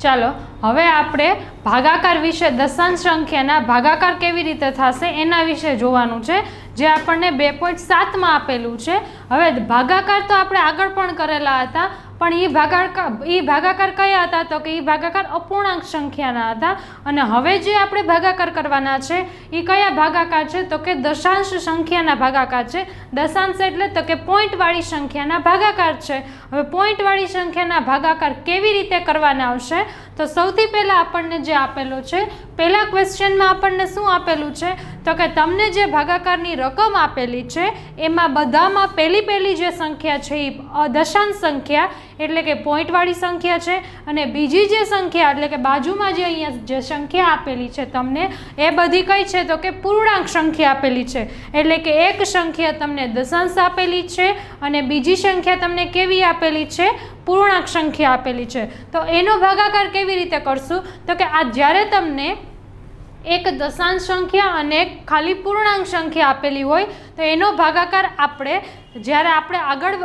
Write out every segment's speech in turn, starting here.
ચાલો હવે આપણે ભાગાકાર વિશે, દશાંશ સંખ્યાના ભાગાકાર કેવી રીતે થશે એના વિશે જોવાનું છે, જે આપણને 2.7માં આપેલું છે. હવે ભાગાકાર તો આપણે આગળ પણ કરેલા હતા, પણ એ ભાગાકાર કયા હતા? તો કે એ ભાગાકાર અપૂર્ણાંક સંખ્યાના હતા. અને હવે જે આપણે ભાગાકાર કરવાના છે એ કયા ભાગાકાર છે? તો કે દશાંશ સંખ્યાના ભાગાકાર છે. દશાંશ એટલે તો કે પોઈન્ટવાળી સંખ્યાના ભાગાકાર છે. હવે પોઈન્ટવાળી સંખ્યાના ભાગાકાર કેવી રીતે કરવાના આવશે? તો સૌથી પહેલાં આપણને જે આપેલું છે, પહેલા ક્વેશ્ચનમાં આપણને શું આપેલું છે? તો કે તમને જે ભાગાકારની રકમ આપેલી છે એમાં બધામાં પહેલી જે સંખ્યા છે એ દશાંશ સંખ્યા એટલે કે પોઈન્ટવાળી સંખ્યા છે, અને બીજી જે સંખ્યા એટલે કે બાજુમાં જે અહીંયા જે સંખ્યા આપેલી છે તમને, એ બધી કઈ છે? તો કે પૂર્ણાંક સંખ્યા આપેલી છે. એટલે કે એક સંખ્યા તમને દશાંશ આપેલી છે અને બીજી સંખ્યા તમને કેવી આપેલી છે? પૂર્ણાંક સંખ્યા આપેલી છે. તો એનો ભાગાકાર કેવી રીતે કરશું? તો કે આ જ્યારે તમને એક દશાંશ સંખ્યા અને એક ખાલી પૂર્ણાંક સંખ્યા આપેલી હોય તો એનો ભાગાકાર જ્યારે આપણે આગળ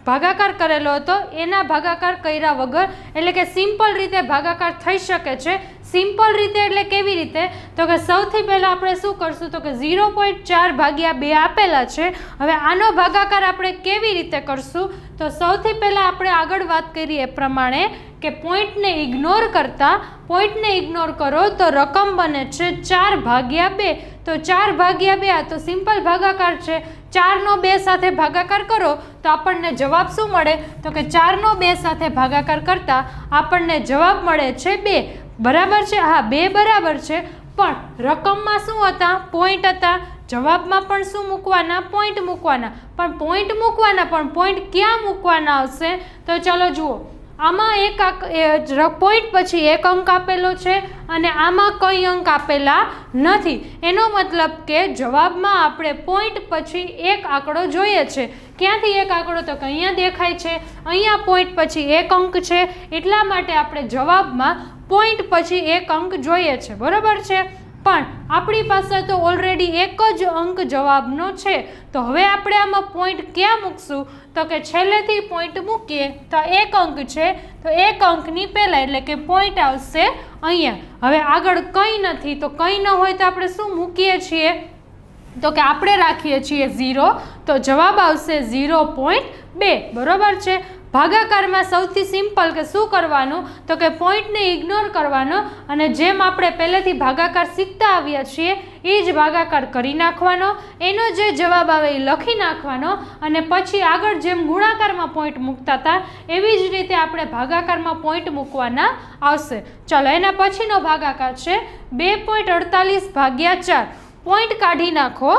ભાગાકાર કરેલો હતો એના ભાગાકાર કર્યા વગર, એટલે કે સિમ્પલ રીતે ભાગાકાર થઈ શકે છે. સિમ્પલ રીતે એટલે કેવી રીતે? તો કે સૌથી પહેલાં આપણે શું કરશું? તો કે 0.4 ભાગ્યા 2 આપેલા છે. હવે આનો ભાગાકાર આપણે કેવી રીતે કરશું? તો સૌથી પહેલાં આપણે આગળ વાત કરીએ એ પ્રમાણે કે પોઈન્ટને ઇગ્નોર કરો તો રકમ બને છે 4 ભાગ્યા 2. તો 4 ભાગ્યા 2 આ તો સિમ્પલ ભાગાકાર છે. 4નો 2 સાથે ભાગાકાર કરો તો આપણને જવાબ શું મળે? તો કે 4નો 2 સાથે ભાગાકાર કરતા આપણને જવાબ મળે છે 2. બરાબર છે? હા, 2 બરાબર છે. પણ રકમમાં શું હતા? પોઈન્ટ હતા. જવાબમાં પણ શું મૂકવાના? પોઈન્ટ મૂકવાના. પણ પોઈન્ટ ક્યાં મૂકવાના આવશે? તો ચાલો જુઓ, આમાં પોઈન્ટ પછી એક અંક આપેલો છે અને આમાં કઈ અંક આપેલા નથી. એનો મતલબ કે જવાબમાં આપણે પોઈન્ટ પછી એક આંકડો જોઈએ છે. ક્યાંથી એક આંકડો? તો કે અહીંયા દેખાય છે. અહીંયા પોઈન્ટ પછી એક અંક છે, એટલા માટે આપણે જવાબમાં પોઈન્ટ પછી એક અંક જોઈએ છે. બરોબર છે? પણ આપણી પાસે તો ઓલરેડી એક જ અંક જવાબનો છે. તો હવે આપણે આમાં પોઈન્ટ ક્યાં મૂકશું? તો કે છેલ્લેથી પોઈન્ટ મૂકીએ તો એક અંક છે, તો એક અંકની પહેલાં, એટલે કે પોઈન્ટ આવશે અહીંયા. હવે આગળ કંઈ નથી, તો કંઈ ન હોય તો આપણે શું મૂકીએ છીએ? તો કે આપણે રાખીએ છીએ 0, તો જવાબ આવશે 0.2. બરોબર છે? ભાગાકારમાં સૌથી સિમ્પલ કે શું કરવાનું? તો કે પોઈન્ટને ઇગ્નોર કરવાનો અને જેમ આપણે પહેલેથી ભાગાકાર શીખતા આવ્યા છીએ એ જ ભાગાકાર કરી નાખવાનો. એનો જે જવાબ આવે એ લખી નાખવાનો અને પછી આગળ જેમ ગુણાકારમાં પોઈન્ટ મૂકતા હતા એવી જ રીતે આપણે ભાગાકારમાં પોઈન્ટ મૂકવાના આવશે. ચાલો એના પછીનો ભાગાકાર છે 2.48 ભાગ્યા 4. પોઈન્ટ કાઢી નાખો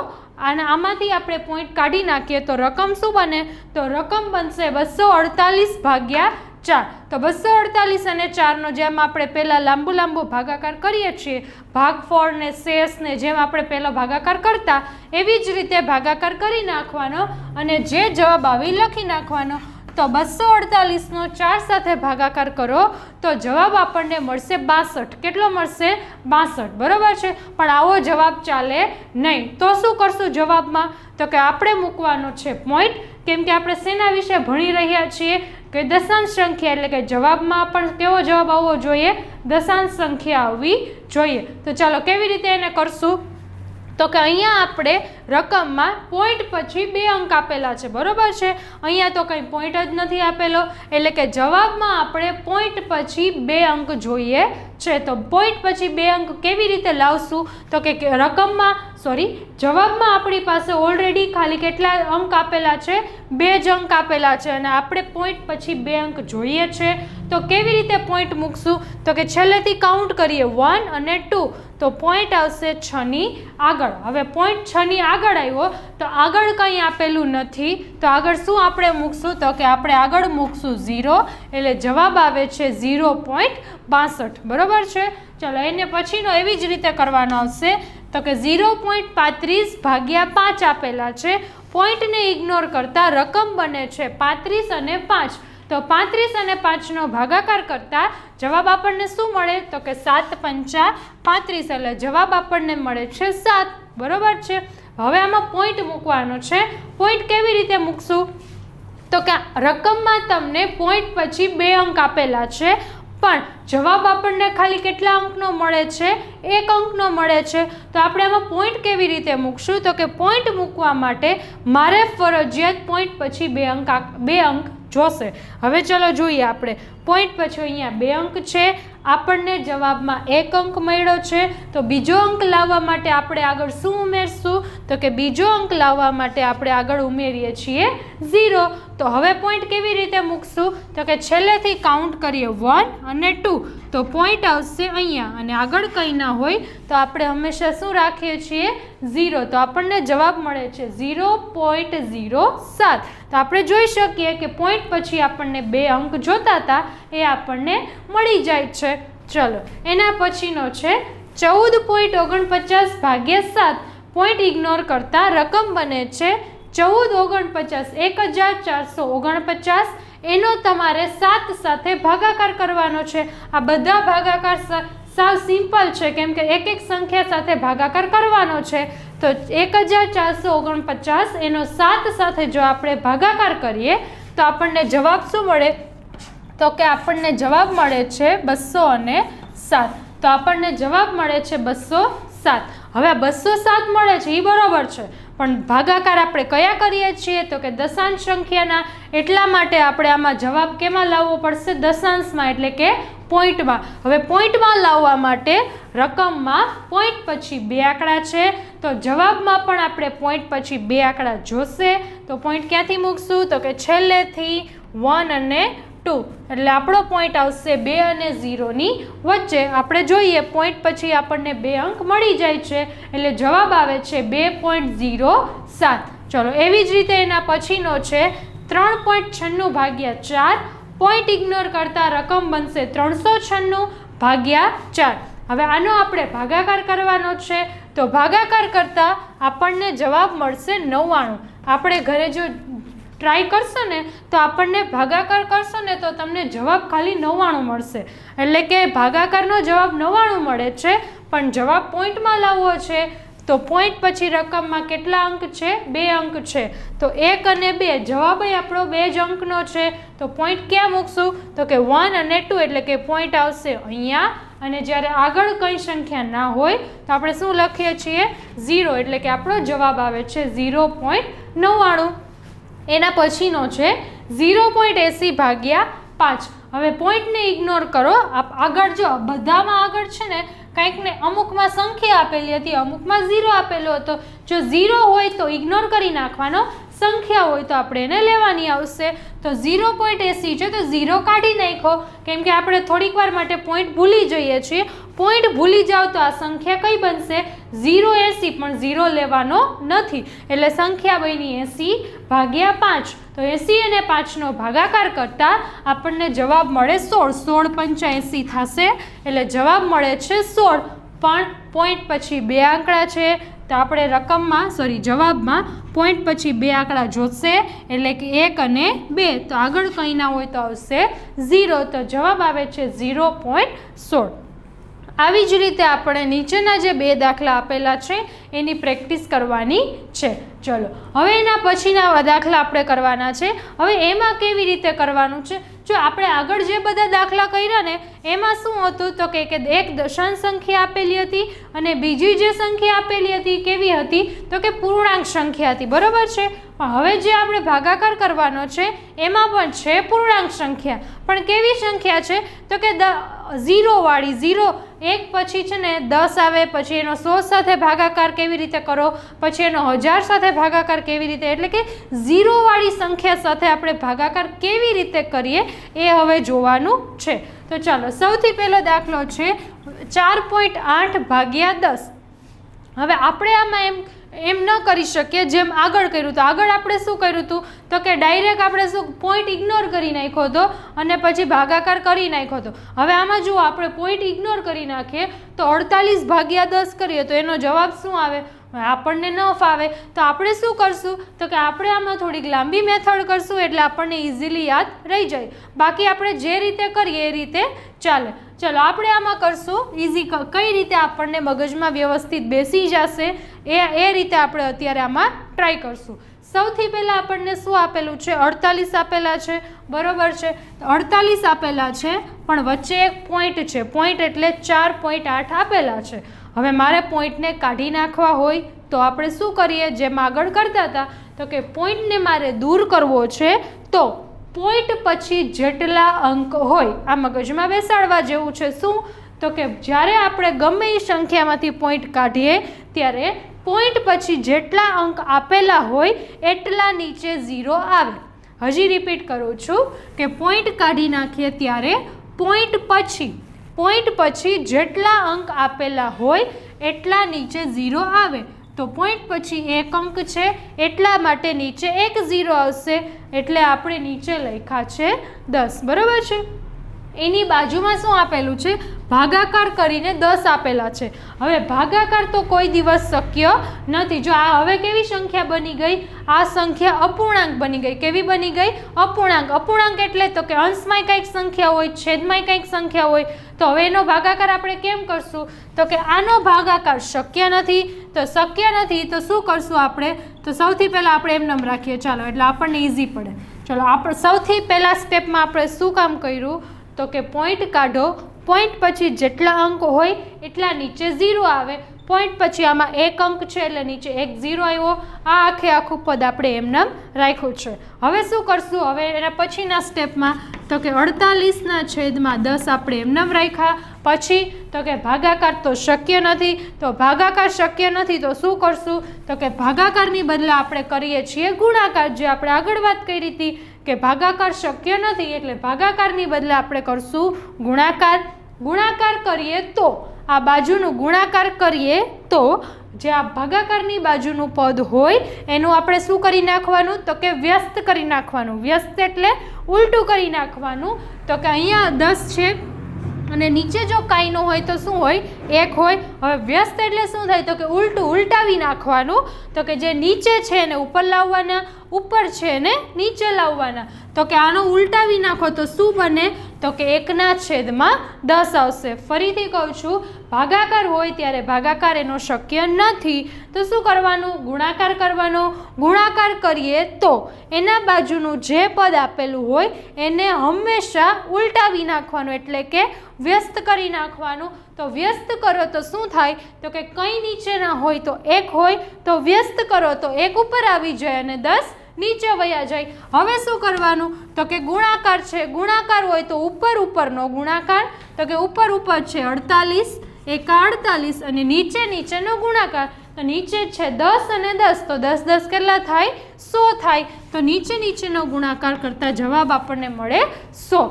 અને આમાંથી આપણે પોઈન્ટ કાઢી નાખીએ તો રકમ શું બને? તો રકમ બનશે 248 ભાગ્યા 4. તો 248 અને 4નો જેમ આપણે પહેલાં લાંબુ ભાગાકાર કરીએ છીએ, ભાગફળ ને શેષ ને જેમ આપણે પહેલો ભાગાકાર કરતા એવી જ રીતે ભાગાકાર કરી નાખવાનો અને જે જવાબ આવી લખી નાખવાનો. તો 248નો 4 સાથે ભાગાકાર કરો તો જવાબ આપણને મળશે 62. કેટલો મળશે? 62. બરોબર છે? પણ આવો જવાબ ચાલે નહીં. તો શું કરશું જવાબમાં? તો કે આપણે મૂકવાનો છે પોઈન્ટ, કેમ કે આપણે શેના વિશે ભણી રહ્યા છીએ? કે દશાંશ સંખ્યા, એટલે કે જવાબમાં પણ કેવો જવાબ આવવો જોઈએ? દશાંશ સંખ્યા આવવી જોઈએ. તો ચાલો કેવી રીતે એને કરશું? તો કે અહીંયા આપણે રકમમાં પોઈન્ટ પછી 2 અંક આપેલા છે. બરોબર છે? અહીંયા તો કંઈ પોઈન્ટ જ નથી આપેલો, એટલે કે જવાબમાં આપણે પોઈન્ટ પછી 2 અંક જોઈએ છે. તો પોઈન્ટ પછી 2 અંક કેવી રીતે લાવશું? તો કે જવાબમાં આપણી પાસે ઓલરેડી ખાલી કેટલા અંક આપેલા છે? 2 જ અંક આપેલા છે અને આપણે પોઈન્ટ પછી 2 અંક જોઈએ છે. તો કેવી રીતે પોઈન્ટ મૂકશું? તો કે છેલ્લેથી કાઉન્ટ કરીએ 1 અને 2, તો પોઈન્ટ આવશે 6ની આગળ. હવે પોઈન્ટ 6ની આગળ આવ્યો તો આગળ કંઈ આપેલું નથી, તો આગળ શું આપણે મૂકશું? તો કે આપણે આગળ મૂકશું 0, એટલે જવાબ આવે છે 0.62. બરોબર છે? ચલો એને પછીનો એવી જ રીતે કરવાનો આવશે. તો કે 0.35 ભાગ્યા 5 આપેલા છે. પોઈન્ટને ઇગ્નોર કરતા રકમ બને છે 35 અને 5. તો 35 અને 5નો ભાગાકાર કરતા જવાબ આપણને શું મળે? તો કે 7 પંચા 35, એટલે જવાબ આપણને મળે છે 7. બરોબર છે? હવે આમાં પોઈન્ટ મૂકવાનો છે. પોઈન્ટ કેવી રીતે મૂકશું? તો કે રકમમાં તમને પોઈન્ટ પછી 2 અંક આપેલા છે, પણ જવાબ આપણને ખાલી કેટલા અંકનો મળે છે? 1 અંકનો મળે છે. તો આપણે આમાં પોઈન્ટ કેવી રીતે મૂકશું? તો કે પોઈન્ટ મૂકવા માટે મારે ફરજિયાત પોઈન્ટ પછી 2 અંક જોશે. હવે ચલો જોઈએ આપણે પોઈન્ટ પછી અહીંયા 2 અંક છે, આપણને જવાબમાં 1 અંક મળ્યો છે. તો બીજો અંક લાવવા માટે આપણે આગળ શું ઉમેરશું? તો કે બીજો અંક લાવવા માટે આપણે આગળ ઉમેરીએ છીએ 0. તો હવે પોઈન્ટ કેવી રીતે મૂકશું? તો કે છેલ્લેથી કાઉન્ટ કરીએ 1 અને 2, તો પોઈન્ટ આવશે અહીંયા, અને આગળ કંઈ ના હોય તો આપણે હંમેશા શું રાખીએ છીએ? 0. તો આપણને જવાબ મળે છે 0.07. તો આપણે જોઈ શકીએ કે પોઈન્ટ પછી આપણને 2 અંક જોતા હતા એ આપણને મળી જાય છે. ચલો એના પછીનો છે 14.49 ભાગ્યા 7. પોઈન્ટ ઇગ્નોર કરતા રકમ બને છે 1449 1449. એનો તમારે 7 સાથે ભાગાકાર કરવાનો છે. આ બધા ભાગાકાર સાવ સિમ્પલ છે, કેમ કે એક સંખ્યા સાથે ભાગાકાર કરવાનો છે. તો 1449 એનો 7 સાથે જો આપણે ભાગાકાર કરીએ તો આપણને જવાબ શું મળે? તો કે આપણને જવાબ મળે છે 207. તો આપણને જવાબ મળે છે 207. હવે આ 207 મળે છે એ બરોબર છે, પણ ભાગાકાર આપણે કયા કરીએ છીએ? તો કે દશાંશ સંખ્યાના. એટલા માટે આપણે આમાં જવાબ કેમાં લાવવો પડશે? દશાંશમાં, એટલે કે પોઈન્ટમાં. હવે પોઈન્ટમાં લાવવા માટે રકમમાં પોઈન્ટ પછી 2 આંકડા છે, તો જવાબમાં પણ આપણે પોઈન્ટ પછી 2 આંકડા જોશે. તો પોઈન્ટ ક્યાંથી મૂકશું? તો કે છેલ્લેથી 1 અને 2, એટલે આપણો પોઈન્ટ આવશે 2 અને 0ની વચ્ચે. આપણે જોઈએ પોઈન્ટ પછી આપણને 2 અંક મળી જાય છે, એટલે જવાબ આવે છે 2.07. ચલો એવી જ રીતે એના પછીનો છે 3.96 ભાગ્યા 4. પોઈન્ટ ઇગ્નોર કરતા રકમ બનશે 396 ભાગ્યા 4. હવે આનો આપણે ભાગાકાર કરવાનો છે, તો ભાગાકાર કરતા આપણને જવાબ મળશે 99. આપણે ઘરે જો ટ્રાય કરશો ને તો આપણને ભાગાકાર કરશો ને તો તમને જવાબ ખાલી 99 મળશે. એટલે કે ભાગાકારનો જવાબ 99 મળે છે, પણ જવાબ પોઈન્ટમાં લાવવો છે તો પોઈન્ટ પછી રકમમાં કેટલા અંક છે? 2 અંક છે. તો 1 અને 2, જવાબ આપણો 2 જ અંકનો છે. તો પોઈન્ટ ક્યાં મૂકશું? તો કે 1 અને 2, એટલે કે પોઈન્ટ આવશે અહીંયા. અને જ્યારે આગળ કંઈ સંખ્યા ના હોય તો આપણે શું લખીએ છીએ? 0, એટલે કે આપણો જવાબ આવે છે 0.99. એના પછીનો છે 0.80 ભાગ્યા 5. હવે પોઈન્ટને ઇગ્નોર કરો. આગળ જો બધામાં આગળ છે ને કંઈક ને અમુકમાં સંખ્યા આપેલી હતી, અમુકમાં 0 આપેલો હતો. જો 0 હોય તો ઇગ્નોર કરી નાખવાનો, સંખ્યા હોય તો આપણે એને લેવાની આવશે. તો 0.80 છે તો 0 કાઢી નાખો, કેમ કે આપણે થોડીક વાર માટે પોઈન્ટ ભૂલી જઈએ છીએ. પોઈન્ટ ભૂલી જાઓ તો આ સંખ્યા કઈ બનશે? 0.80, પણ 0 લેવાનો નથી, એટલે સંખ્યા બની 80 ભાગ્યા 5. તો 80 અને 5નો ભાગાકાર કરતા આપણને જવાબ મળે 16. 16 × 80 થશે, એટલે જવાબ મળે છે 16. પણ પોઈન્ટ પછી 2 આંકડા છે, તો આપણે જવાબમાં પોઈન્ટ પછી 2 આંકડા જોશે, એટલે કે 1 અને 2. તો આગળ કંઈ ના હોય તો આવશે 0. તો જવાબ આવે છે 0.16. આવી જ રીતે આપણે નીચેના જે 2 દાખલા આપેલા છે એની પ્રેક્ટિસ કરવાની છે. ચલો હવે એના પછીના દાખલા આપણે કરવાના છે. હવે એમાં કેવી રીતે કરવાનું છે? જો આપણે આગળ જે બધા દાખલા કર્યા ને એમાં શું હતું? તો કે એક દશાંશ સંખ્યા આપેલી હતી અને બીજી જે સંખ્યા આપેલી હતી કેવી હતી? તો કે પૂર્ણાંક સંખ્યા હતી, બરોબર છે. પણ હવે જે આપણે ભાગાકાર કરવાનો છે એમાં પણ છે પૂર્ણાંક સંખ્યા, પણ કેવી સંખ્યા છે? તો કે 0 વાળી. 0 1 પછી છે ને 10 આવે, પછી એનો 100 સાથે ભાગાકાર કેવી રીતે કરો, પછી એનો 1000 સાથે ભાગાકાર કેવી રીતે, એટલે કે 0 વાળી સંખ્યા સાથે આપણે ભાગાકાર કેવી રીતે કરીએ એ હવે જોવાનું છે. તો ચાલો સૌથી પહેલો દાખલો છે 4.8 ભાગ્યા 10. હવે આપણે આમાં એમ ન કરી શકીએ જેમ આગળ કર્યું. તો આગળ આપણે શું કર્યું હતું? તો કે ડાયરેક્ટ આપણે શું પોઈન્ટ ઇગ્નોર કરી નાખ્યો હતો અને પછી ભાગાકાર કરી નાખ્યો હતો. હવે આમાં જુઓ, આપણે પોઈન્ટ ઇગ્નોર કરી નાખીએ તો 48 ભાગ્યા 10 કરીએ તો એનો જવાબ શું આવે? આપણને ન ફાવે તો આપણે શું કરશું? તો કે આપણે આમાં થોડીક લાંબી મેથડ કરશું, એટલે આપણને ઇઝીલી યાદ રહી જાય. બાકી આપણે જે રીતે કરીએ એ રીતે ચાલે. ચલો આપણે આમાં કરશું ઇઝી, કઈ રીતે આપણને મગજમાં વ્યવસ્થિત બેસી જશે એ રીતે આપણે અત્યારે આમાં ટ્રાય કરશું. સૌથી પહેલાં આપણને શું આપેલું છે? 48 આપેલા છે, બરોબર છે. 48 આપેલા છે, પણ વચ્ચે એક પોઈન્ટ છે. પોઈન્ટ એટલે 4.8 આપેલા છે. હવે મારે પોઈન્ટને કાઢી નાખવા હોય તો આપણે શું કરીએ? જેમ આગળ કરતા હતા તો કે પોઈન્ટને મારે દૂર કરવો છે તો પોઈન્ટ પછી જેટલા અંક હોય આ મગજમાં બેસાડવા જેવું છે. શું? તો કે જ્યારે આપણે ગમે એ સંખ્યામાંથી પોઈન્ટ કાઢીએ ત્યારે પોઈન્ટ પછી જેટલા અંક આપેલા હોય એટલા નીચે 0 આવે. હજી રિપીટ કરું છું કે પોઈન્ટ કાઢી નાખીએ ત્યારે પોઈન્ટ પછી જેટલા અંક આપેલા હોય એટલા નીચે 0 આવે. તો પોઈન્ટ પછી એક અંક છે એટલા માટે નીચે એક 0 આવશે, એટલે આપણે નીચે લખ્યા છે 10. બરાબર છે. એની બાજુમાં શું આપેલું છે? ભાગાકાર કરીને 10 આપેલા છે. હવે ભાગાકાર તો કોઈ દિવસ શક્ય નથી. જો આ હવે કેવી સંખ્યા બની ગઈ? આ સંખ્યા અપૂર્ણાંક બની ગઈ. કેવી બની ગઈ? અપૂર્ણાંક. અપૂર્ણાંક એટલે તો કે અંશમાં કંઈક સંખ્યા હોય, છેદમાં કંઈક સંખ્યા હોય. તો હવે એનો ભાગાકાર આપણે કેમ કરશું? તો કે આનો ભાગાકાર શક્ય નથી. તો શક્ય નથી તો શું કરશું આપણે? તો સૌથી પહેલાં આપણે એમ નામ રાખીએ. ચાલો, એટલે આપણને ઇઝી પડે. ચાલો, આપણે સૌથી પહેલાં સ્ટેપમાં આપણે શું કામ કર્યું? તો કે પોઈન્ટ કાઢો. પોઈન્ટ પછી જેટલા અંક હોય એટલા નીચે 0 આવે. પોઈન્ટ પછી આમાં એક અંક છે એટલે નીચે એક 0 આવ્યો. આ આખું પદ આપણે એમનામ રાખ્યું છે. હવે શું કરશું? હવે એના પછીના સ્ટેપમાં તો કે 48/10 આપણે એમનામ રાખ્યા. પછી તો કે ભાગાકાર તો શક્ય નથી. તો ભાગાકાર શક્ય નથી તો શું કરશું? તો કે ભાગાકારની બદલે આપણે કરીએ છીએ ગુણાકાર. જે આપણે આગળ વાત કરી હતી કે ભાગાકાર શક્ય નથી એટલે ભાગાકારની બદલે આપણે કરશું ગુણાકાર. ગુણાકાર કરીએ તો આ બાજુનું ગુણાકાર કરીએ તો જે આ ભાગાકારની બાજુનું પદ હોય એનું આપણે શું કરી નાખવાનું? તો કે વ્યસ્ત કરી નાખવાનું. વ્યસ્ત એટલે ઉલટું કરી નાખવાનું. તો કે અહીંયા 10 છે અને નીચે જો કાંઈ ન હોય તો શું હોય? 1 હોય. હવે વ્યસ્ત એટલે શું થાય? તો કે ઉલટાવી નાખવાનું. તો કે જે નીચે છે એને ઉપર લાવવાના, ઉપર છે એને નીચે લાવવાના. તો કે આનો ઉલટાવી નાખો તો શું બને? તો કે 1/10 આવશે. ફરીથી કહું છું, ભાગાકાર હોય ત્યારે ભાગાકાર એનો શક્ય નથી તો શું કરવાનું? ગુણાકાર કરવાનો. ગુણાકાર કરીએ તો એના બાજુનું જે પદ આપેલું હોય એને હંમેશા ઉલટાવી નાખવાનું, એટલે કે વ્યસ્ત કરી નાખવાનું. તો વ્યસ્ત કરો તો શું થાય? તો કે કંઈ નીચે ના હોય તો 1 હોય, તો વ્યસ્ત કરો તો 1 ઉપર આવી જાય અને 10 નીચે વયા જાય. હવે શું કરવાનું? તો કે ગુણાકાર છે. ગુણાકાર હોય તો ઉપરનો ગુણાકાર. તો કે ઉપર છે 48, 48 અને નીચેનો ગુણાકાર. તો નીચે છે 10 અને 10, તો 10 10 કેટલા થાય? 100 થાય. તો નીચેનો ગુણાકાર કરતા જવાબ આપણને મળે 100.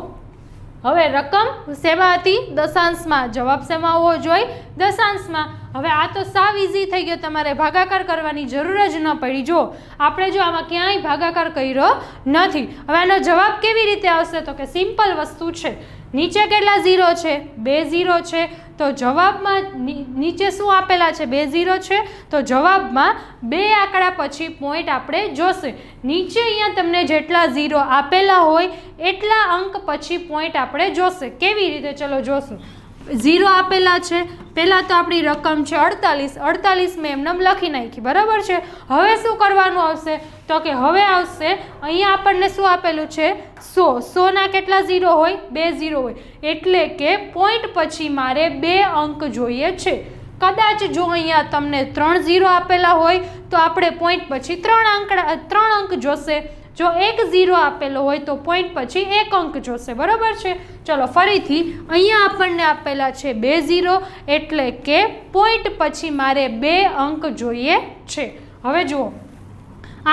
હવે રકમ શેમાં હતી? દશાંશમાં. જવાબ શેમાં હોવો જોઈએ? દશાંશમાં. હવે આ તો સાવ ઇઝી થઈ ગયો. તમારે ભાગાકાર કરવાની જરૂર જ ન પડી. જો આપણે આમાં ક્યાંય ભાગાકાર કર્યો નથી. હવે આનો જવાબ કેવી રીતે આવશે? તો કે સિમ્પલ વસ્તુ છે. નીચે કેટલા 0 છે? 2 0 છે. તો જવાબમાં નીચે શું આપેલા છે? 2 0 છે. તો જવાબમાં 2 આંકડા પછી પોઈન્ટ આપણે જોશે. નીચે અહીંયા તમને જેટલા 0 આપેલા હોય એટલા અંક પછી પોઈન્ટ આપણે જોશે. કેવી રીતે? ચલો જોશું. 0 આપેલા છે. પહેલાં તો આપણી રકમ છે 48. 48 મેં એમનેમ લખી નાખી. બરાબર છે. હવે શું કરવાનું આવશે? તો કે હવે આવશે અહીંયા આપણને શું આપેલું છે? 100. 100ના કેટલા 0 હોય? 2 0 હોય. એટલે કે પોઈન્ટ પછી મારે 2 અંક જોઈએ છે. કદાચ જો અહીંયા તમને 3 0 આપેલા હોય તો આપણે પોઈન્ટ પછી 3 અંક જોશે. જો 1 0 આપેલો હોય તો પોઈન્ટ પછી 1 અંક જોશે. બરાબર છે. ચલો ફરીથી અહીંયા આપણને આપેલા છે 2 0 એટલે કે પોઈન્ટ પછી મારે 2 અંક જોઈએ છે. હવે જુઓ,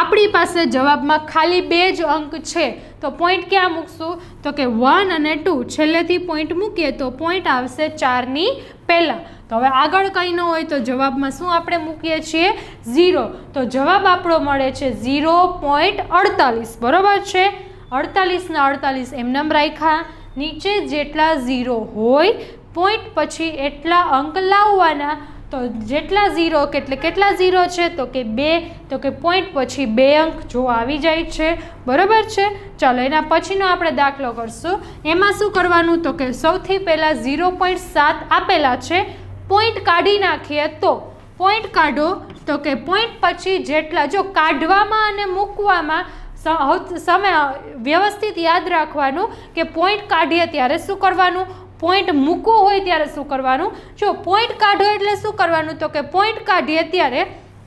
આપણી પાસે જવાબમાં ખાલી 2 જ અંક છે તો પોઈન્ટ ક્યાં મૂકશું? તો કે 1 અને 2 છેલ્લેથી પોઈન્ટ મૂકીએ તો પોઈન્ટ આવશે 4ની પહેલાં. તો હવે આગળ કંઈ ન હોય તો જવાબમાં શું આપણે મૂકીએ છીએ? 0. તો જવાબ આપણો મળે છે 0.48. બરાબર છે. 48 ને 48 એમનેમ રાખ્યા. નીચે જેટલા 0 હોય પોઈન્ટ પછી એટલા અંક લાવવાના. તો જેટલા 0 કેટલા 0 છે? તો કે 2. તો કે પોઈન્ટ પછી 2 અંક જો આવી જાય છે. બરાબર છે. ચાલો એના પછીનો આપણે દાખલો કરશું. એમાં શું કરવાનું? તો કે સૌથી પહેલાં 0.7 આપેલા છે. પોઈન્ટ કાઢી નાખીએ તો પોઈન્ટ કાઢો તો કે પોઈન્ટ પછી જેટલા, જો કાઢવામાં અને મૂકવામાં સમય વ્યવસ્થિત યાદ રાખવાનું કે પોઈન્ટ કાઢીએ ત્યારે શું કરવાનું, પોઈન્ટ મૂકવો હોય ત્યારે શું કરવાનું. જો પોઈન્ટ કાઢો એટલે શું કરવાનું, તો કે પોઈન્ટ કાઢીએ ત્યારે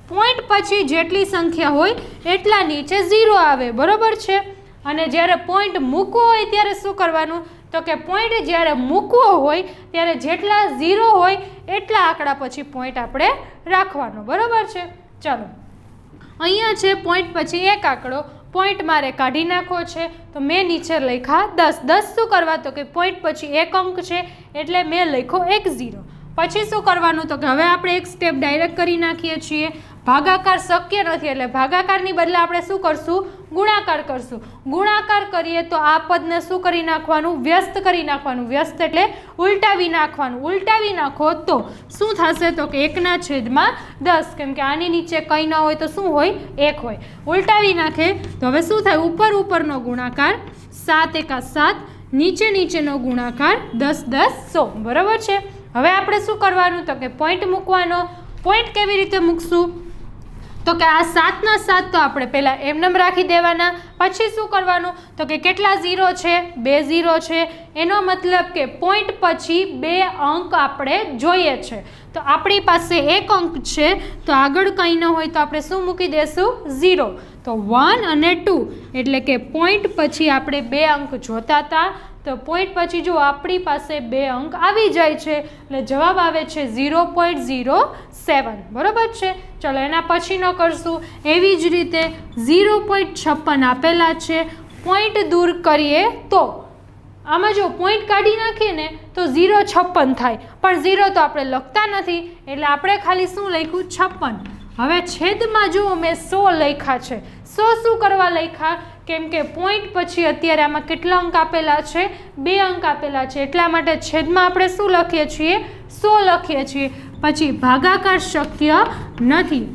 પોઈન્ટ પછી જેટલી સંખ્યા હોય એટલા નીચે 0 આવે, બરોબર છે. અને જ્યારે પોઈન્ટ મૂકવો હોય ત્યારે શું કરવાનું, તો કે પોઈન્ટ જ્યારે મૂકવો હોય ત્યારે જેટલા 0 હોય એટલા આંકડા પછી પોઈન્ટ આપણે રાખવાનો, બરોબર છે. ચાલો, અહીંયા છે પોઈન્ટ પછી એક આંકડો, પોઈન્ટ મારે કાઢી નાખવો છે તો મેં નીચે લખ્યા 10. 10 શું કરવા, તો કે પોઈન્ટ પછી એક અંક છે એટલે મેં લખ્યો 1 0. પછી શું કરવાનું, તો કે હવે આપણે એક સ્ટેપ ડાયરેક્ટ કરી નાખીએ છીએ. ભાગાકાર શક્ય નથી એટલે ભાગાકારની બદલે આપણે શું કરશું, ગુણાકાર કરશું. ગુણાકાર કરીએ તો આ પદને શું કરી નાખવાનું, વ્યસ્ત કરી નાખવાનું. વ્યસ્ત એટલે ઉલટાવી નાખવાનું. ઉલટાવી નાખો તો શું થશે, તો કે 1/10, કેમ કે આની નીચે કંઈ ન હોય તો શું હોય, 1 હોય. ઉલટાવી નાખે તો હવે શું થાય, ઉપરનો ગુણાકાર 7 × 7, નીચેનો ગુણાકાર 10 × 10 100, બરાબર છે. હવે આપણે શું કરવાનું, તો કે પોઈન્ટ મૂકવાનો. પોઈન્ટ કેવી રીતે મૂકશું, તો કે આ 7 ના 7 તો આપણે પહેલાં એમનેમ રાખી દેવાના. પછી શું કરવાનું, તો કે કેટલા 0 છે, 2 0 છે. એનો મતલબ કે પોઈન્ટ પછી 2 અંક આપણે જોઈએ છે. તો આપણી પાસે 1 અંક છે તો આગળ કંઈ ન હોય તો આપણે શું મૂકી દેશું, 0. તો 1 અને 2 એટલે કે પોઈન્ટ પછી આપણે 2 અંક જોતા હતા તો પોઈન્ટ પછી જો આપણી પાસે 2 અંક આવી જાય છે એટલે જવાબ આવે છે 0.07, બરાબર છે. ચલો એના પછીનો કરશું. એવી જ રીતે 0.56 આપેલા છે. પોઈન્ટ દૂર કરીએ તો આમાં જો પોઈન્ટ કાઢી નાખીએ ને તો 0.56 થાય, પણ 0 તો આપણે લખતા નથી એટલે આપણે ખાલી શું લખ્યું, 56. હવે છેદમાં જુઓ મેં 100 લખ્યા છે. 100 શું કરવા લખ્યા, કેમ કે પોઈન્ટ પછી અત્યારે આમાં કેટલા અંક આપેલા છે, 2 અંક આપેલા છે, એટલા માટે છેદમાં આપણે શું લખીએ છીએ, 100 લખીએ છીએ. પછી ભાગાકાર શક્ય નથી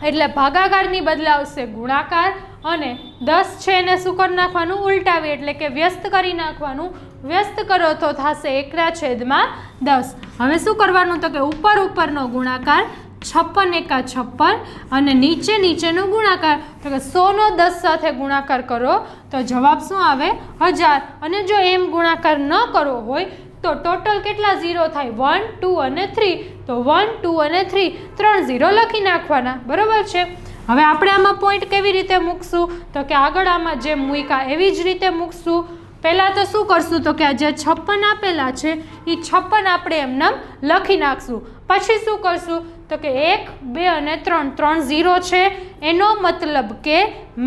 એટલે ભાગાકારની બદલે આવશે ગુણાકાર, અને 10 છે એને શું કરી નાખવાનું, ઉલટાવી એટલે કે વ્યસ્ત કરી નાખવાનું. વ્યસ્ત કરો તો થશે 1/10. હવે શું કરવાનું, તો કે ઉપરનો ગુણાકાર 56 × 56 અને નીચેનો ગુણાકાર, તો કે 100 નો 10 સાથે ગુણાકાર કરો તો જવાબ શું આવે, 1000. અને જો એમ ગુણાકાર ન કરવો હોય તો ટોટલ કેટલા 0 થાય, 1 2 અને 3. તો 1 2 અને 3 3 0 લખી નાખવાના, બરાબર છે. હવે આપણે આમાં પોઈન્ટ કેવી રીતે મૂકશું, તો કે આગળ આમાં જે મૂક્યા એવી જ રીતે મૂકશું. પહેલાં તો શું કરશું, તો કે આ જે 56 આપેલા છે એ 56 આપણે એમને લખી નાખશું. પછી શું કરશું, તો કે 1 2 અને 3 3 0 છે, એનો મતલબ કે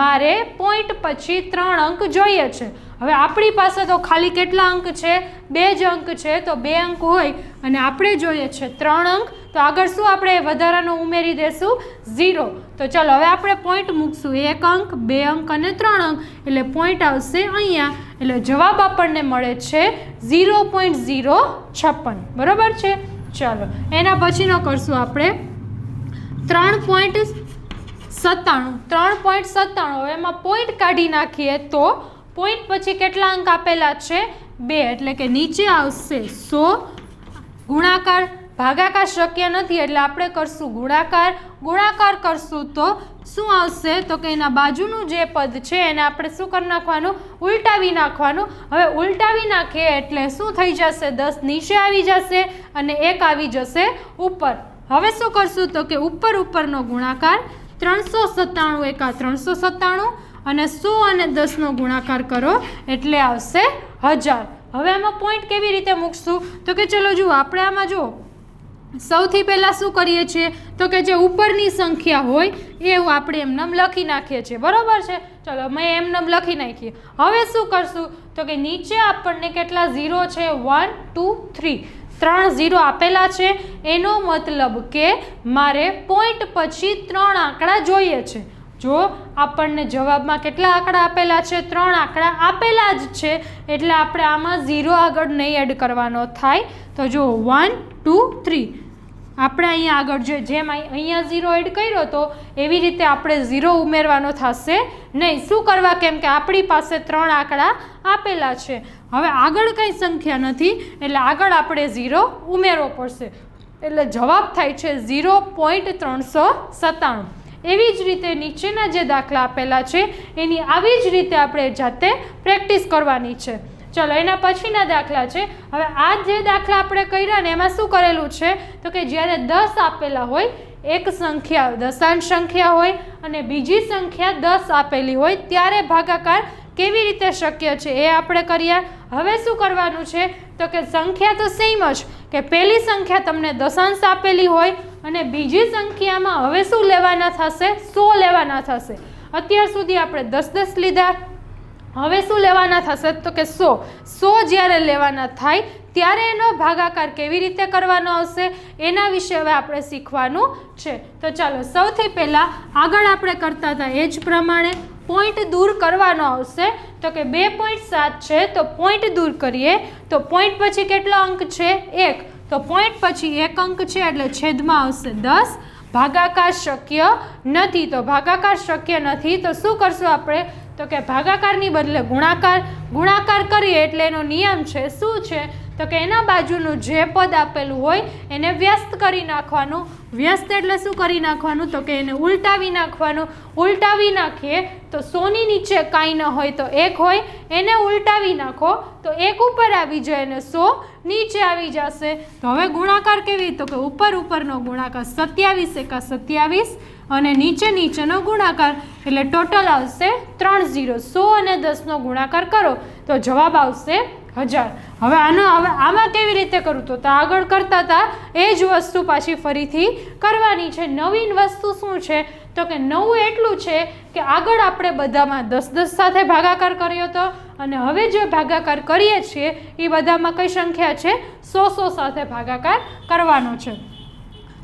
મારે પોઈન્ટ પછી 3 અંક જોઈએ છે. હવે આપણી પાસે તો ખાલી કેટલા અંક છે, 2 જ અંક છે, તો 2 અંક હોય અને આપણે જોઈએ છે 3 અંક, તો આગળ શું આપણે વધારાનો ઉમેરી દેશું, 0. તો ચાલો હવે આપણે પોઈન્ટ મૂકશું, 1 અંક 2 અંક અને 3 અંક એટલે પોઈન્ટ આવશે અહીંયા. એટલે જવાબ આપણને મળે છે 0.056, બરાબર છે. ચાલો એના પછીનો કરશું આપણે 3.97. 3.97 હવે એમાં પોઈન્ટ કાઢી નાખીએ તો પોઈન્ટ પછી કેટલા અંક આપેલા છે, 2 એટલે કે નીચે આવશે 100. ગુણાકાર ભાગાકાર શક્ય નથી એટલે આપણે કરશું ગુણાકાર. ગુણાકાર કરશું તો શું આવશે, તો કે એના બાજુનું જે પદ છે એને આપણે શું કરી નાખવાનું, ઉલટાવી નાખવાનું. હવે ઉલટાવી નાખીએ એટલે શું થઈ જશે, 10 નીચે આવી જશે અને 1 આવી જશે ઉપર. હવે શું કરશું, તો કે ઉપરનો ગુણાકાર 397 × 397 અને 100 અને 10 નો ગુણાકાર કરો એટલે આવશે 1000. હવે આમાં પોઈન્ટ કેવી રીતે મૂકશું, તો કે ચલો જુઓ આપણે આમાં જુઓ સૌથી પહેલાં શું કરીએ છીએ, તો કે જે ઉપરની સંખ્યા હોય એવું આપણે એમનેમ લખી નાખીએ છીએ, બરાબર છે. ચલો મેં એમનેમ લખી નાખીએ. હવે શું કરશું, તો કે નીચે આપણને કેટલા 0 છે, 1 2 3 3 0 આપેલા છે, એનો મતલબ કે મારે પોઈન્ટ પછી 3 આંકડા જોઈએ છે. જો આપણને જવાબમાં કેટલા આંકડા આપેલા છે, 3 આંકડા આપેલા જ છે એટલે આપણે આમાં 0 આગળ નહીં એડ કરવાનો થાય. તો જો 1 2 3 આપણે અહીંયા આગળ જેમ અહીંયા 0 એડ કર્યો તો એવી રીતે આપણે 0 ઉમેરવાનો થશે નહીં. શું કરવા, કેમ કે આપણી પાસે 3 આંકડા આપેલા છે. હવે આગળ કંઈ સંખ્યા નથી એટલે આગળ આપણે 0 ઉમેરવો પડશે. એટલે જવાબ થાય છે 0.397. એવી જ રીતે નીચેના જે દાખલા આપેલા છે એની આવી જ રીતે આપણે જાતે પ્રેક્ટિસ કરવાની છે. ચલો એના પછીના દાખલા છે. હવે આ જે દાખલા આપણે કર્યા ને એમાં શું કરેલું છે તો કે જ્યારે 10 આપેલા હોય, એક સંખ્યા દશાંશ સંખ્યા હોય અને બીજી સંખ્યા 10 આપેલી હોય ત્યારે ભાગાકાર કેવી રીતે શક્ય છે એ આપણે કર્યા. હવે શું કરવાનું છે તો કે સંખ્યા તો સેમ જ, કે પહેલી સંખ્યા તમને દશાંશ આપેલી હોય અને બીજી સંખ્યામાં હવે શું લેવાના થશે, 100 લેવાના થશે. અત્યાર સુધી આપણે 10 લીધા, હવે શું લેવાના થશે તો કે 100 જ્યારે લેવાના થાય ત્યારે એનો ભાગાકાર કેવી રીતે કરવાનો આવશે એના વિશે હવે આપણે શીખવાનું છે. તો ચાલો સૌથી પહેલાં આગળ આપણે કરતા હતા એ જ પ્રમાણે પોઈન્ટ દૂર કરવાનો આવશે. તો કે 2.7 છે તો પોઈન્ટ દૂર કરીએ તો પોઈન્ટ પછી કેટલો અંક છે 1, તો પોઈન્ટ પછી 1 અંક છે એટલે છેદમાં આવશે 10. ભાગાકાર શક્ય નથી, તો ભાગાકાર શક્ય નથી તો શું કરશું આપણે તો કે ભાગાકારની બદલે ગુણાકાર કરીએ એટલે એનો નિયમ છે શું છે તો કે એના બાજુનું જે પદ આપેલું હોય એને વ્યસ્ત કરી નાખવાનું. વ્યસ્ત એટલે શું કરી નાખવાનું તો કે એને ઉલટાવી નાખવાનું. ઉલટાવી નાખીએ તો 100 ની નીચે કાંઈ ન હોય તો 1 હોય, એને ઉલટાવી નાખો તો 1 ઉપર આવી જાય અને 100 નીચે આવી જશે. તો હવે ગુણાકાર કેવી તો કે ઉપરનો ગુણાકાર 27 એકા 27 અને નીચેનો ગુણાકાર એટલે ટોટલ આવશે 30. 100 અને 10નો ગુણાકાર કરો તો જવાબ આવશે 1000. હવે આમાં કેવી રીતે કરું તો આગળ કરતા હતા એ જ વસ્તુ પાછી ફરીથી કરવાની છે. નવીન વસ્તુ શું છે તો કે નવું એટલું છે કે આગળ આપણે બધામાં 10 સાથે ભાગાકાર કર્યો હતો અને હવે જે ભાગાકાર કરીએ છીએ એ બધામાં કઈ સંખ્યા છે 100 સાથે ભાગાકાર કરવાનો છે.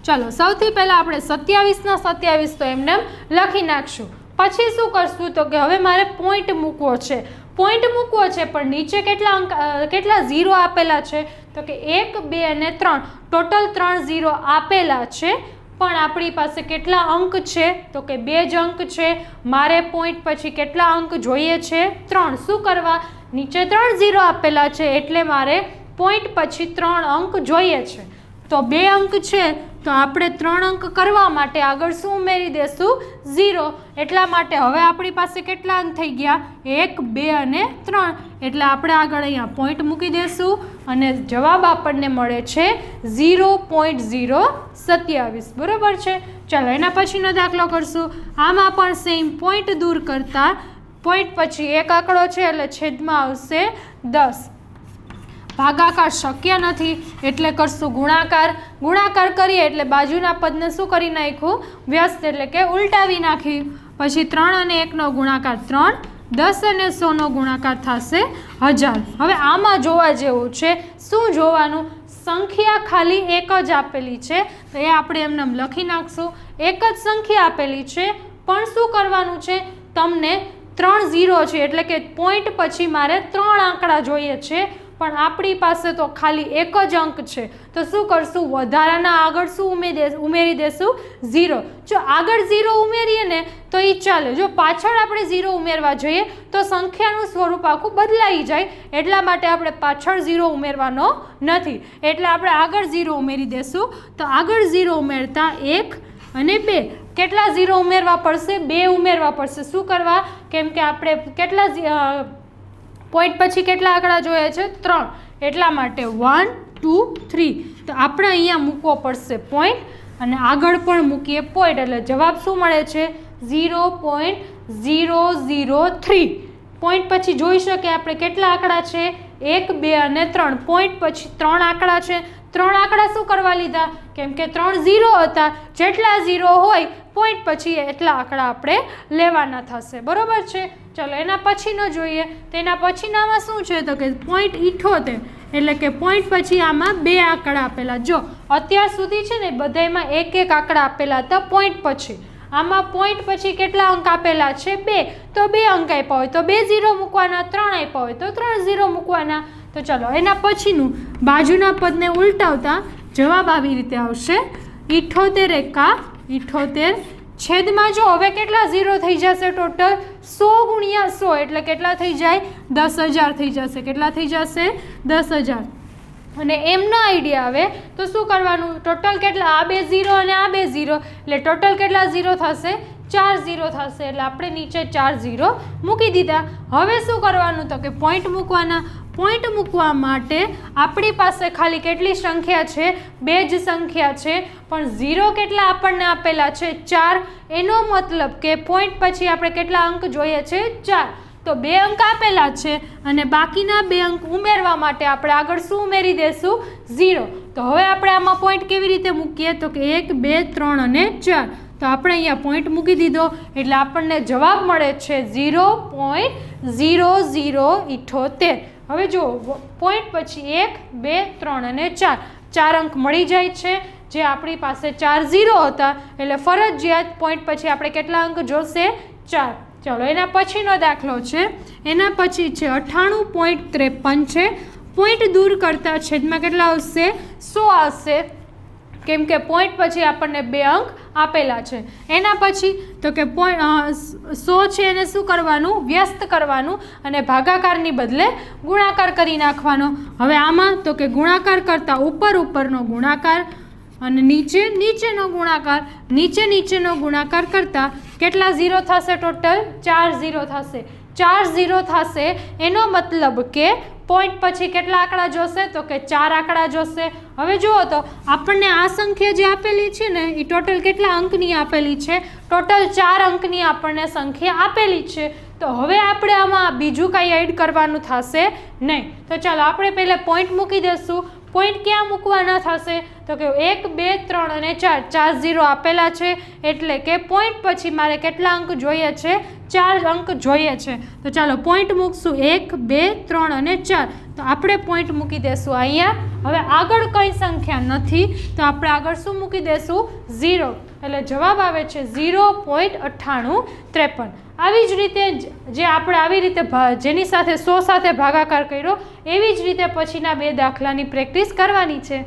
ચાલો સૌથી પહેલાં આપણે 27 ના 27 તો એમને લખી નાખશું. પછી શું કરશું તો કે હવે મારે પોઈન્ટ મૂકવો છે. પોઈન્ટ મૂકવો છે પણ નીચે કેટલા 0 આપેલા છે તો કે 1, 2 અને 3, ટોટલ 3 0 આપેલા છે. પણ આપણી પાસે કેટલા અંક છે તો કે 2 જ અંક છે. મારે પોઈન્ટ પછી કેટલા અંક જોઈએ છે 3. શું કરવા નીચે 3 0 આપેલા છે એટલે મારે પોઈન્ટ પછી 3 અંક જોઈએ છે. તો 2 અંક છે તો આપણે 3 અંક કરવા માટે આગળ શું ઉમેરી દેશું 0. એટલા માટે હવે આપણી પાસે કેટલા અંક થઈ ગયા 1, 2 અને 3 એટલે આપણે આગળ અહીંયા પોઈન્ટ મૂકી દેશું અને જવાબ આપણને મળે છે 0.027. બરાબર છે. ચાલો એના પછીનો દાખલો કરશું. આમાં પણ સેમ પોઈન્ટ દૂર કરતા પોઈન્ટ પછી 1 આંકડો છે એટલે છેદમાં આવશે 10. ભાગાકાર શક્ય નથી એટલે કરશું ગુણાકાર કરીએ એટલે બાજુના પદને શું કરી નાખ્યું વ્યસ્ત એટલે કે ઉલટાવી નાખ્યું. પછી 3 અને 1નો ગુણાકાર 3, 10 અને 100નો ગુણાકાર થશે 1000. હવે આમાં જોવા જેવું છે. શું જોવાનું સંખ્યા ખાલી એક જ આપેલી છે તો એ આપણે એમને લખી નાખશું. એક જ સંખ્યા આપેલી છે પણ શું કરવાનું છે તમને 3 0 છે એટલે કે પોઈન્ટ પછી મારે 3 આંકડા જોઈએ છે પણ આપણી પાસે તો ખાલી એક જ અંક છે તો શું કરશું વધારાના આગળ શું ઉમેરી દેશું 0. જો આગળ 0 ઉમેરીએ ને તો એ ચાલે. જો પાછળ આપણે 0 ઉમેરવા જોઈએ તો સંખ્યાનું સ્વરૂપ આખું બદલાઈ જાય. એટલા માટે આપણે પાછળ 0 ઉમેરવાનો નથી એટલે આપણે આગળ 0 ઉમેરી દેશું. તો આગળ 0 ઉમેરતા 1 અને 2 કેટલા 0 ઉમેરવા પડશે 2 ઉમેરવા પડશે. શું કરવા કેમ કે આપણે કેટલા પોઈન્ટ પછી કેટલા આંકડા જોઈએ છે 3 એટલા માટે 1, 2, 3 તો આપણે અહીંયા મૂકવો પડશે પોઈન્ટ અને આગળ પણ મૂકીએ પોઈન્ટ એટલે જવાબ શું મળે છે 0.003. પોઈન્ટ પછી જોઈ શકીએ આપણે કેટલા આંકડા છે 1, 2 અને 3. પોઈન્ટ પછી 3 આંકડા છે. 3 આંકડા શું કરવા લીધા કેમ કે 3 0 હતા. જેટલા 0 હોય પોઈન્ટ પછી એટલા આંકડા આપણે લેવાના થશે. બરોબર છે. ચલો એના પછીનો જોઈએ. તો એના પછીનામાં શું છે તો કે 0.78 એટલે કે પોઈન્ટ પછી આમાં 2 આંકડા આપેલા. જો અત્યાર સુધી છે ને બધામાં એક આંકડા આપેલા હતા પોઈન્ટ પછી. આમાં પોઈન્ટ પછી કેટલા અંક આપેલા છે 2 તો 2 અંક આપ્યા હોય તો 2 0 મૂકવાના, 3 આપ્યા હોય તો 3 0 મૂકવાના. તો ચલો એના પછીનું બાજુના પદને ઉલટાવતા જવાબ આવી રીતે આવશે 78 એકા 78. છેદમાં જો હવે કેટલા 0 થઈ જશે ટોટલ 100 ગુણ્યા 100 એટલે કેટલા થઈ જાય 10,000 થઈ જશે. કેટલા થઈ જશે 10,000. અને એમનો આઈડિયા આવે તો શું કરવાનું, ટોટલ કેટલા, આ બે 0 અને આ બે 0, એટલે ટોટલ કેટલા 0 થશે, 4 0 થશે. એટલે આપણે નીચે 4 0 મૂકી દીધા. હવે શું કરવાનું તો કે પોઈન્ટ મૂકવાના. પોઈન્ટ મૂકવા માટે આપણી પાસે ખાલી કેટલી સંખ્યા છે, 2 જ સંખ્યા છે, પણ 0 કેટલા આપણને આપેલા છે, 4. એનો મતલબ કે પોઈન્ટ પછી આપણે કેટલા અંક જોઈએ છે, 4. તો 2 અંક આપેલા છે અને બાકીના 2 અંક ઉમેરવા માટે આપણે આગળ શું ઉમેરી દેશું, 0. તો હવે આપણે આમાં પોઈન્ટ કેવી રીતે મૂકીએ તો કે 1 2 3 અને 4. તો આપણે અહીંયા પોઈન્ટ મૂકી દીધો એટલે આપણને જવાબ મળે છે 0.0078. હવે જો પોઈન્ટ પછી 1 2 3 અને 4 4 અંક મળી જાય છે, જે આપણી પાસે 4 0 હતા, એટલે ફરજિયાત પોઈન્ટ પછી આપણે કેટલા અંક જોશે, 4. ચલો એના પછીનો દાખલો છે, એના પછી છે 98.53 છે. પોઈન્ટ દૂર કરતા છેદમાં કેટલા આવશે, 100 આવશે, કેમ કે પોઈન્ટ પછી આપણને 2 અંક આપેલા છે. એના પછી તો કે 100 છે એને શું કરવાનું, વ્યસ્ત કરવાનું અને ભાગાકારની બદલે ગુણાકાર કરી નાખવાનો. હવે આમાં તો કે ગુણાકાર કરતાં ઉપરનો ગુણાકાર અને નીચેનો ગુણાકાર, નીચેનો ગુણાકાર કરતાં કેટલા 0 થશે, ટોટલ 4 0 થશે. 4 0 થશે એનો મતલબ કે પોઈન્ટ પછી કેટલા આંકડા જોશે તો કે 4 આંકડા જોશે. હવે જુઓ તો આપણને આ સંખ્યા જે આપેલી છે ને એ ટોટલ કેટલા અંકની આપેલી છે, ટોટલ 4 અંકની આપણને સંખ્યા આપેલી છે. તો હવે આપણે આમાં બીજું કાંઈ એડ કરવાનું થશે નહીં. તો ચાલો આપણે પહેલાં પોઈન્ટ મૂકી દઈશું. પોઈન્ટ ક્યાં મૂકવાના થશે તો કે 1 2 3 અને 4 4 0 આપેલા છે, એટલે કે પોઈન્ટ પછી મારે કેટલા અંક જોઈએ છે, 4 અંક જોઈએ છે. તો ચાલો પોઈન્ટ મૂકશું 1 2 3 અને 4. તો આપણે પોઈન્ટ મૂકી દેશું અહીંયા. હવે આગળ કઈ સંખ્યા નથી તો આપણે આગળ શું મૂકી દેશું, 0. એટલે જવાબ આવે છે 0.9853. આવી જ રીતે જે આપણે આવી રીતે જેની સાથે 100 સાથે ભાગાકાર કર્યો એવી જ રીતે પછીના 2 દાખલાની પ્રેક્ટિસ કરવાની છે.